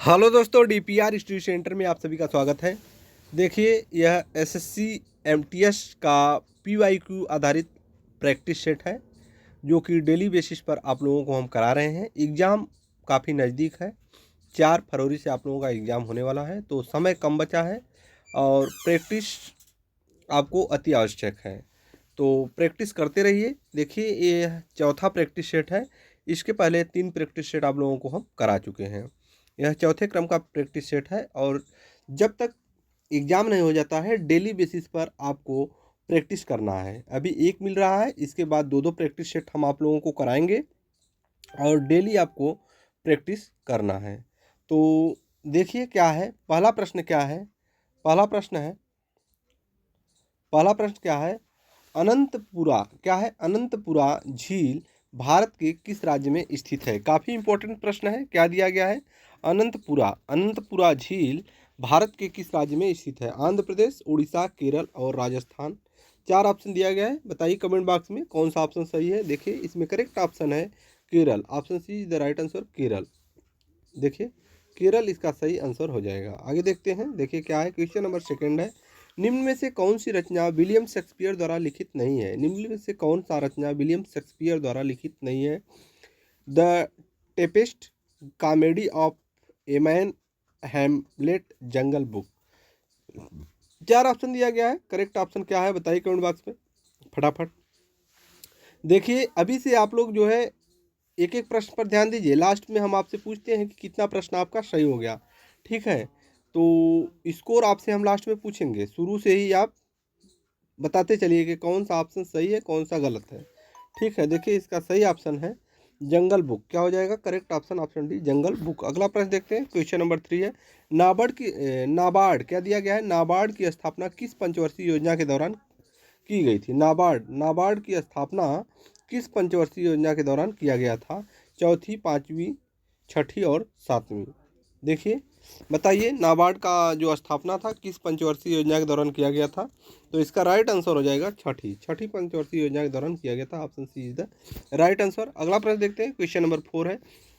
Hello दोस्तों, DPR study centre में आप सभी का स्वागत है। देखिए, यह एसएससी एमटीएस का पीवाईक्यू आधारित प्रैक्टिस सेट है जो कि डेली बेसिस पर आप लोगों को हम करा रहे हैं। एग्ज़ाम काफ़ी नज़दीक है, 4 फरवरी से आप लोगों का एग्ज़ाम होने वाला है, तो समय कम बचा है और प्रैक्टिस आपको अति आवश्यक है। तो प्रैक्टिस करते रहिए। देखिए, ये चौथा प्रैक्टिस सेट है। इसके पहले 3 प्रैक्टिस सेट आप लोगों को हम करा चुके हैं। यह चौथे क्रम का प्रैक्टिस सेट है और जब तक एग्ज़ाम नहीं हो जाता है, डेली बेसिस पर आपको प्रैक्टिस करना है। अभी 1 मिल रहा है, इसके बाद 2-2 प्रैक्टिस सेट हम आप लोगों को कराएँगे और डेली आपको प्रैक्टिस करना है। तो देखिए क्या है, पहला प्रश्न क्या है? पहला प्रश्न है पहला प्रश्न क्या है? अनंतपुरा क्या है? अनंतपुरा झील भारत के किस राज्य में स्थित है? काफ़ी इंपॉर्टेंट प्रश्न है। क्या दिया गया है? अनंतपुरा झील भारत के किस राज्य में स्थित है? आंध्र प्रदेश, उड़ीसा, केरल और राजस्थान। 4 ऑप्शन दिया गया है। बताइए कमेंट बॉक्स में कौन सा ऑप्शन सही है। देखिए, इसमें करेक्ट ऑप्शन है Kerala. Option C is the right answer, Kerala. देखिए, केरल इसका सही आंसर हो जाएगा। आगे देखते हैं। देखिए क्या है, क्वेश्चन नंबर सेकंड है। निम्न में से कौन सी रचना विलियम शेक्सपियर द्वारा लिखित नहीं है? निम्न में से कौन सा रचना विलियम शेक्सपियर द्वारा लिखित नहीं है? The tempest, comedy of a man, Hamlet, jungle book. 4 option दिया गया है। करेक्ट ऑप्शन क्या है बताइए कमेंट बॉक्स में फटाफट। देखिए, अभी से आप लोग जो है एक एक प्रश्न पर ध्यान दीजिए। लास्ट में हम आपसे पूछते हैं कि कितना प्रश्न आपका सही हो गया। ठीक है, तो स्कोर आपसे हम लास्ट में पूछेंगे। शुरू से ही आप बताते चलिए कि कौन सा ऑप्शन सही है, कौन सा गलत है। ठीक है, देखिए इसका सही ऑप्शन है जंगल बुक। क्या हो जाएगा? करेक्ट ऑप्शन ऑप्शन डी, जंगल बुक। अगला प्रश्न देखते हैं। क्वेश्चन नंबर 3 है। नाबार्ड क्या दिया गया है? नाबार्ड की स्थापना किस पंचवर्षीय योजना के दौरान की गई थी? नाबार्ड की स्थापना किस पंचवर्षीय योजना के दौरान किया गया था? चौथी, पाँचवीं, छठी और सातवीं। देखिए, बताइए नाबार्ड का जो स्थापना था किस पंचवर्षीय योजना के दौरान किया गया था? तो इसका राइट आंसर हो जाएगा छठी पंचवर्षीय योजना के दौरान किया गया था। Option C is the right answer. अगला प्रश्न देखते हैं। क्वेश्चन नंबर 4 है।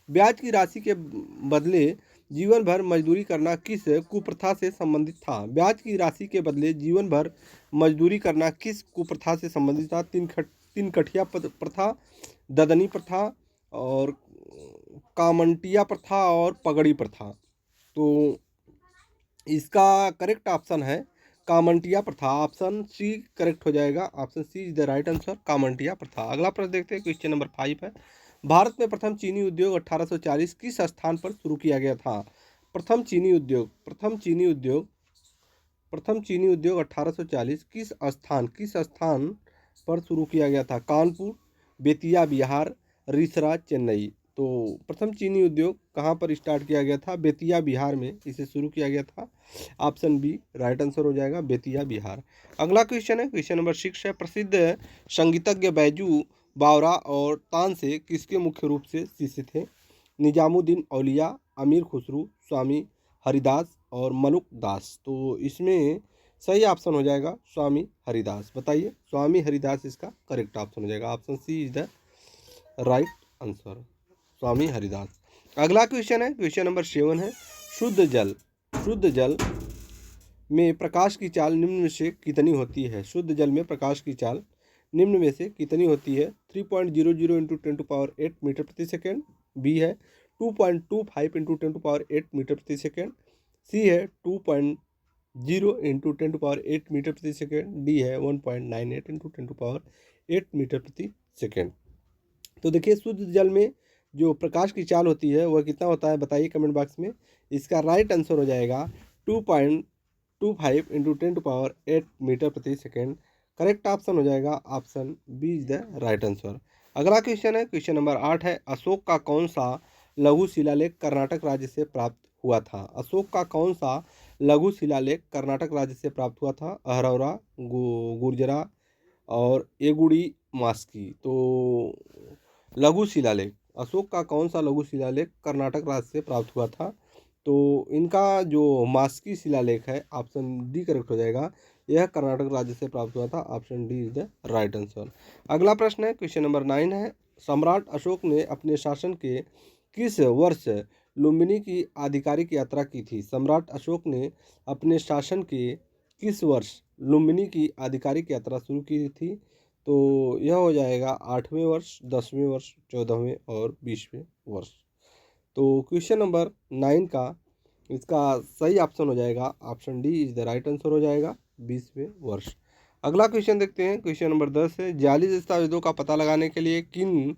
ब्याज की राशि के बदले जीवन भर मजदूरी करना किस कुप्रथा से संबंधित था? ब्याज की राशि के बदले जीवन भर मजदूरी करना किस कुप्रथा से संबंधित था? तीन कठिया प्रथा, ददनी प्रथा और कामंटिया प्रथा और पगड़ी प्रथा। तो इसका करेक्ट ऑप्शन है कामंटिया प्रथा। ऑप्शन सी करेक्ट हो जाएगा। Option C is the right answer, कामंटिया प्रथा। अगला प्रश्न देखते हैं। क्वेश्चन नंबर 5 है। भारत में प्रथम चीनी उद्योग 1840 किस स्थान पर शुरू किया गया था? प्रथम चीनी उद्योग 1840 किस स्थान पर शुरू किया गया था? कानपुर, बेतिया बिहार, रिसरा चेन्नई। तो प्रथम चीनी उद्योग कहाँ पर स्टार्ट किया गया था? बेतिया बिहार में इसे शुरू किया गया था। ऑप्शन बी राइट आंसर हो जाएगा, बेतिया बिहार। अगला क्वेश्चन है। क्वेश्चन नंबर 6 है। प्रसिद्ध संगीतज्ञ बैजू बावरा और तानसेन किसके मुख्य रूप से शिष्य थे? निजामुद्दीन औलिया, अमीर खुसरू, स्वामी हरिदास और मनुक दास। तो इसमें सही ऑप्शन हो जाएगा स्वामी हरिदास। बताइए, स्वामी हरिदास इसका करेक्ट ऑप्शन हो जाएगा। Option C is the right answer, Swami Haridas. अगला क्वेश्चन है। क्वेश्चन नंबर 7 है। शुद्ध जल में प्रकाश की चाल निम्न में से कितनी होती है? शुद्ध जल में प्रकाश की चाल निम्न में से कितनी होती है? 3.00 इंटू 10⁸ मीटर प्रति सेकेंड। बी है 2.25 इंटू 10⁸ मीटर प्रति सेकेंड। सी है 2.0 इंटू 10⁸ मीटर प्रति सेकेंड। डी है 1.98 इंटू 10⁸ मीटर प्रति सेकेंड। तो देखिए, शुद्ध जल में जो प्रकाश की चाल होती है वह कितना होता है बताइए कमेंट बॉक्स में। इसका राइट आंसर हो जाएगा 2.25 इंटू 10⁸ मीटर प्रति सेकेंड। करेक्ट ऑप्शन हो जाएगा option B is the right answer. अगला क्वेश्चन है। क्वेश्चन नंबर 8 है। अशोक का कौन सा लघु शिलालेख कर्नाटक राज्य से प्राप्त हुआ था? अशोक का कौन सा लघु शिलालेख कर्नाटक राज्य से प्राप्त हुआ था? अहरौरा, गुर्जरा और एगुड़ी मास्की। तो लघु शिलालेख, अशोक का कौन सा लघु शिलालेख कर्नाटक राज्य से प्राप्त हुआ था? तो इनका जो मास्की शिलालेख है, ऑप्शन डी करेक्ट हो जाएगा। यह कर्नाटक राज्य से प्राप्त हुआ था। Option D is the right answer. अगला प्रश्न है। क्वेश्चन नंबर 9 है। सम्राट अशोक ने अपने शासन के किस वर्ष लुम्बिनी की आधिकारिक यात्रा की थी? सम्राट अशोक ने अपने शासन के किस वर्ष लुम्बिनी की आधिकारिक यात्रा शुरू की थी? तो यह हो जाएगा 8वें वर्ष, 10वें वर्ष, 14वें और 20वें वर्ष। तो क्वेश्चन नंबर 9 का इसका सही ऑप्शन हो जाएगा option D is the right answer हो जाएगा 20वें वर्ष। अगला क्वेश्चन देखते हैं। क्वेश्चन नंबर 10 है, जाली दस्तावेजों का पता लगाने के लिए किन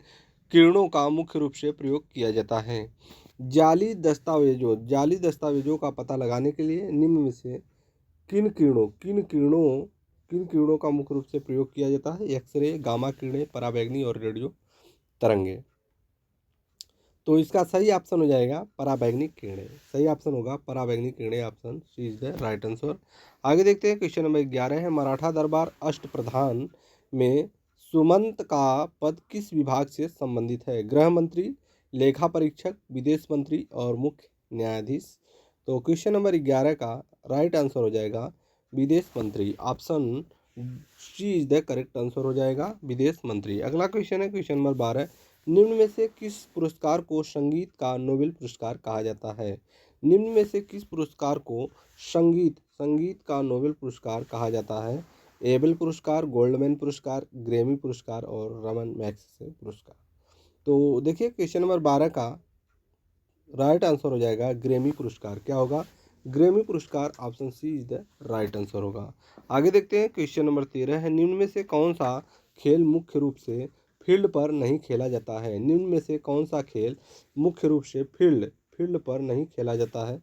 किरणों का मुख्य रूप से प्रयोग किया जाता है? जाली दस्तावेजों का पता लगाने के लिए निम्न में से किन किरणों का मुख्य रूप से प्रयोग किया जाता है? एक्सरे, गामा किरणें, पराबैंगनी और रेडियो तरंगे। तो इसका सही ऑप्शन हो जाएगा पराबैंगनी किरणें। सही ऑप्शन होगा पराबैंगनी किरणें, option C is the right answer. आगे देखते हैं। क्वेश्चन नंबर 11 है, मराठा दरबार अष्टप्रधान में सुमंत का पद किस विभाग से संबंधित है? गृह मंत्री, लेखा परीक्षक, विदेश मंत्री और मुख्य न्यायाधीश। तो क्वेश्चन नंबर 11 का राइट आंसर हो जाएगा विदेश मंत्री, option C is the correct answer हो जाएगा विदेश मंत्री। अगला क्वेश्चन है क्वेश्चन नंबर 12, निम्न में से किस पुरस्कार को संगीत का नोबेल पुरस्कार कहा जाता है? निम्न में से किस पुरस्कार को संगीत का नोबेल पुरस्कार कहा जाता है? एबेल पुरस्कार, गोल्डमैन पुरस्कार, ग्रैमी पुरस्कार और रमन मैग्सेसे पुरस्कार। तो देखिए क्वेश्चन नंबर 12 का राइट आंसर हो जाएगा ग्रैमी पुरस्कार। क्या होगा? ग्रैमी पुरस्कार, option C is the right answer होगा। आगे देखते हैं। क्वेश्चन नंबर 13 है, निम्न में से कौन सा खेल मुख्य रूप से फील्ड पर नहीं खेला जाता है? निम्न में से कौन सा खेल मुख्य रूप से फील्ड पर नहीं खेला जाता है?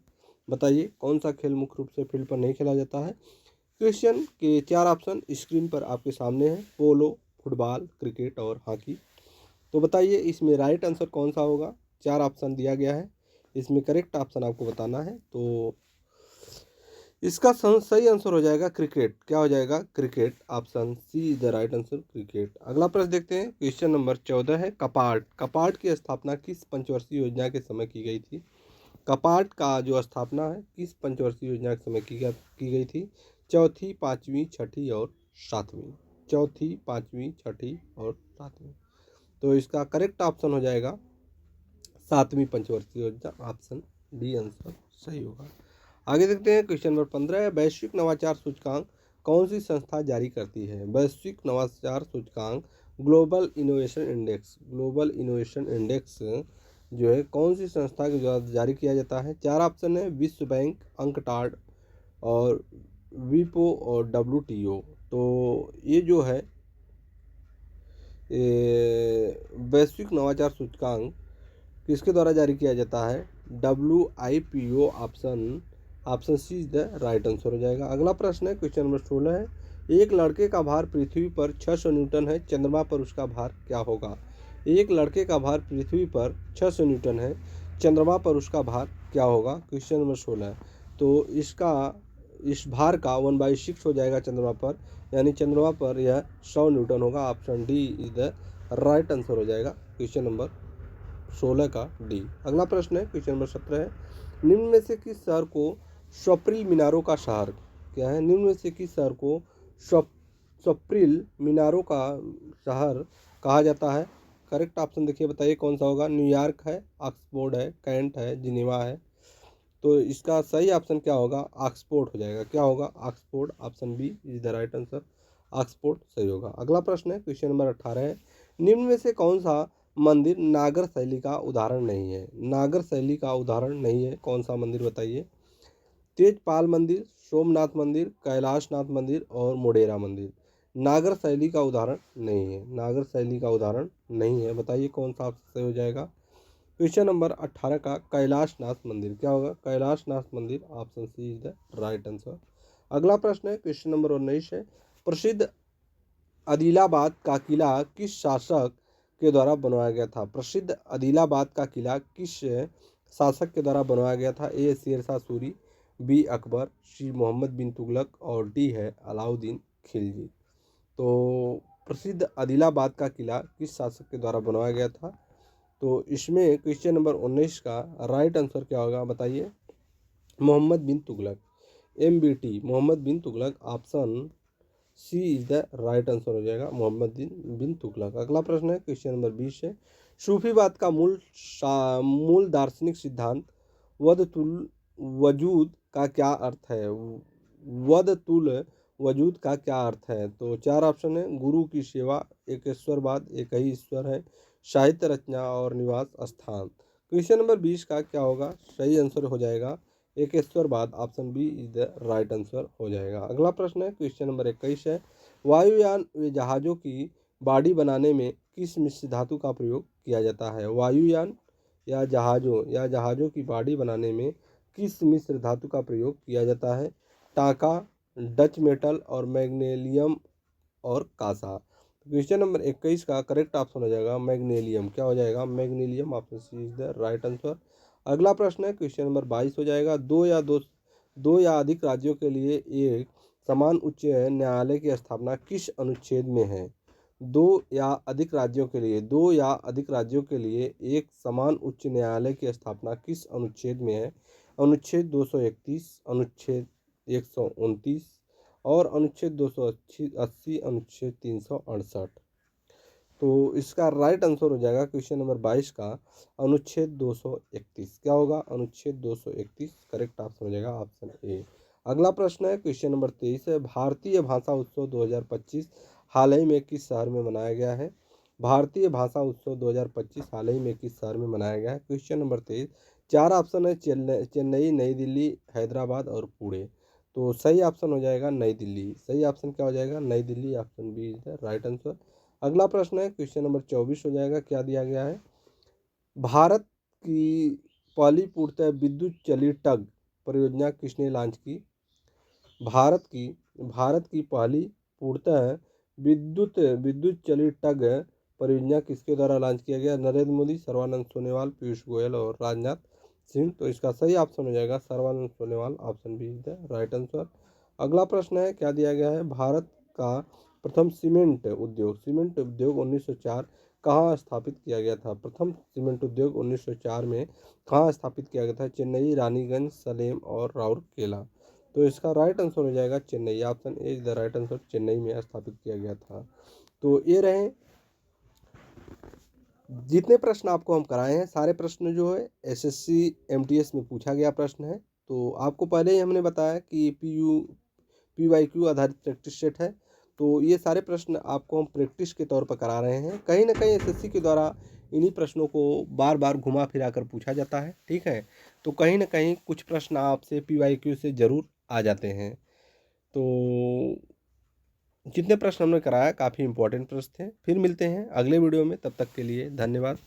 बताइए कौन सा खेल मुख्य रूप से फील्ड पर नहीं खेला जाता है? क्वेश्चन के 4 ऑप्शन स्क्रीन पर आपके सामने हैं, पोलो, फुटबॉल, क्रिकेट और हॉकी। तो बताइए इसमें राइट आंसर कौन सा होगा? 4 ऑप्शन दिया गया है, इसमें करेक्ट ऑप्शन आपको बताना है। तो इसका सही आंसर हो जाएगा क्रिकेट। क्या हो जाएगा? Cricket, option C is the right answer cricket. अगला प्रश्न देखते हैं। क्वेश्चन नंबर 14 है, कपाट की स्थापना किस पंचवर्षीय योजना के समय की गई थी? कपाट का जो स्थापना है किस पंचवर्षीय योजना के समय की गई थी? चौथी, पाँचवीं, छठी और सातवीं। चौथी, पाँचवीं, छठी और सातवीं। तो इसका करेक्ट ऑप्शन हो जाएगा सातवीं पंचवर्षीय योजना, ऑप्शन डी आंसर सही होगा। आगे देखते हैं। क्वेश्चन नंबर 15 है, वैश्विक नवाचार सूचकांक कौन सी संस्था जारी करती है? वैश्विक नवाचार सूचकांक ग्लोबल इनोवेशन इंडेक्स जो है कौन सी संस्था के द्वारा जारी किया जाता है? 4 ऑप्शन है, विश्व बैंक, अंकटाड और विपो और WTO। तो ये जो है वैश्विक नवाचार सूचकांक किसके द्वारा जारी किया जाता है? WIPO, option C is the right answer हो जाएगा। अगला प्रश्न है क्वेश्चन नंबर 16 है, एक लड़के का भार पृथ्वी पर 600 न्यूटन है, चंद्रमा पर उसका भार क्या होगा? एक लड़के का भार पृथ्वी पर 600 न्यूटन है, चंद्रमा पर उसका भार क्या होगा? Question number 16। तो इस भार का 1/6 हो जाएगा चंद्रमा पर, यानी चंद्रमा पर यह 100 न्यूटन होगा। Option D is the right answer हो जाएगा क्वेश्चन नंबर 16 का डी। अगला प्रश्न है क्वेश्चन नंबर 17 है, निम्न में से किस शहर को स्वप्निल मीनारों का शहर क्या है? निम्न में से किस शहर को स्वप्निल मीनारों का शहर कहा जाता है? करेक्ट ऑप्शन देखिए, बताइए कौन सा होगा? न्यूयॉर्क है, ऑक्सफोर्ड है, कैंट है, जिनेवा है। तो इसका सही ऑप्शन क्या होगा? ऑक्सफोर्ड हो जाएगा। क्या होगा? Oxford, option B is the right answer, Oxford सही होगा। अगला प्रश्न है क्वेश्चन नंबर 18 है, निम्न में से कौन सा मंदिर नागर शैली का उदाहरण नहीं है? नागर शैली का उदाहरण नहीं है, कौन सा मंदिर बताइए? तेजपाल मंदिर, सोमनाथ मंदिर, कैलाशनाथ मंदिर और मोढेरा मंदिर। नागर शैली का उदाहरण नहीं है, नागर शैली का उदाहरण नहीं है, बताइए कौन सा सही हो जाएगा? क्वेश्चन नंबर 18 का कैलाशनाथ मंदिर। क्या होगा? कैलाशनाथ मंदिर, option C is the right answer. अगला प्रश्न है क्वेश्चन नंबर 19 है, प्रसिद्ध आदिलाबाद का किला किस शासक के द्वारा बनवाया गया था? प्रसिद्ध आदिलाबाद का किला किस शासक के द्वारा बनवाया गया था? ए शेरशाह सूरी, बी अकबर, सी मोहम्मद बिन तुगलक और डी है अलाउद्दीन खिलजी। तो प्रसिद्ध आदिलाबाद का किला किस शासक के द्वारा बनवाया गया था? तो इसमें क्वेश्चन नंबर 19 का राइट आंसर क्या होगा बताइए? Mohammad bin Tughlaq, MBT, Mohammad bin Tughlaq, option C is the right answer हो जाएगा मोहम्मद बिन तुगलक। अगला प्रश्न है क्वेश्चन नंबर 20 है, सूफीवाद का मूल दार्शनिक सिद्धांत वदतुल वजूद का क्या अर्थ है? वदतुल वजूद का क्या अर्थ है? तो चार ऑप्शन है। गुरु की सेवा, एक ईश्वरवाद, एक ही ईश्वर है, साहित्य रचना और निवास स्थान। क्वेश्चन नंबर 20 का क्या होगा? सही आंसर हो जाएगा एकेश्वरवाद, option B is the right answer हो जाएगा। अगला प्रश्न है क्वेश्चन नंबर 21 है। वायुयान व जहाज़ों की बॉडी बनाने में किस मिश्र धातु का प्रयोग किया जाता है? वायुयान या जहाज़ों की बॉडी बनाने में किस मिश्र धातु का प्रयोग किया जाता है? टाका, डच मेटल और मैग्नीशियम और कांसा। क्वेश्चन नंबर 21 का करेक्ट ऑप्शन हो जाएगा मैग्नीशियम। क्या हो जाएगा? Magnesium, option C is the right answer. अगला प्रश्न है क्वेश्चन नंबर 22 हो जाएगा। दो या अधिक राज्यों के लिए एक समान उच्च न्यायालय की स्थापना किस अनुच्छेद में है? दो या अधिक राज्यों के लिए एक समान उच्च न्यायालय की स्थापना किस अनुच्छेद में है? अनुच्छेद 231, अनुच्छेद 129 और अनुच्छेद 280, अनुच्छेद 368। तो इसका राइट आंसर हो जाएगा क्वेश्चन नंबर 22 का अनुच्छेद 231। क्या होगा? अनुच्छेद 231 करेक्ट ऑप्शन हो जाएगा, ऑप्शन ए। अगला प्रश्न है क्वेश्चन नंबर 23 है। भारतीय भाषा उत्सव 2025 हाल ही में किस शहर में मनाया गया है? भारतीय भाषा उत्सव 2025 हाल ही में किस शहर में मनाया गया है? Question number 23। चार ऑप्शन है। चेन्नई, नई दिल्ली, हैदराबाद और पुणे। तो सही ऑप्शन हो जाएगा नई दिल्ली। सही ऑप्शन क्या हो जाएगा? New Delhi, option B is the right answer. अगला प्रश्न है क्वेश्चन नंबर 24 हो जाएगा। क्या दिया गया है? भारत की पहली पूर्णतः विद्युत चलित टग परियोजना किसने लॉन्च की? भारत की पहली पूर्णतः विद्युत विद्युत चलित टग परियोजना किसके द्वारा लॉन्च किया गया? नरेंद्र मोदी, सर्बानंद सोनोवाल, पीयूष गोयल और राजनाथ सिंह। तो इसका सही ऑप्शन हो जाएगा Sarbananda Sonowal, option B is the right answer. अगला प्रश्न है। क्या दिया गया है? भारत का प्रथम सीमेंट उद्योग 1904 कहाँ स्थापित किया गया था? प्रथम सीमेंट उद्योग 1904 में कहाँ स्थापित किया गया था? चेन्नई, रानीगंज, सलेम और राउरकेला। तो इसका राइट आंसर हो जाएगा Chennai, option A is the right answer. Chennai में स्थापित किया गया था। तो ये रहे जितने प्रश्न आपको हम कराए हैं। सारे प्रश्न जो है एसएससी एमटीएस में पूछा गया प्रश्न है। तो आपको पहले ही हमने बताया कि पीवाईक्यू आधारित प्रैक्टिस सेट है। तो ये सारे प्रश्न आपको हम प्रैक्टिस के तौर पर करा रहे हैं। कहीं ना कहीं एसएससी के द्वारा इन्हीं प्रश्नों को बार बार घुमा फिरा कर पूछा जाता है, ठीक है। तो कहीं ना कहीं कुछ प्रश्न आपसे पीवाईक्यू से ज़रूर आ जाते हैं। तो जितने प्रश्न हमने कराया काफ़ी इंपॉर्टेंट प्रश्न थे। फिर मिलते हैं अगले वीडियो में, तब तक के लिए धन्यवाद।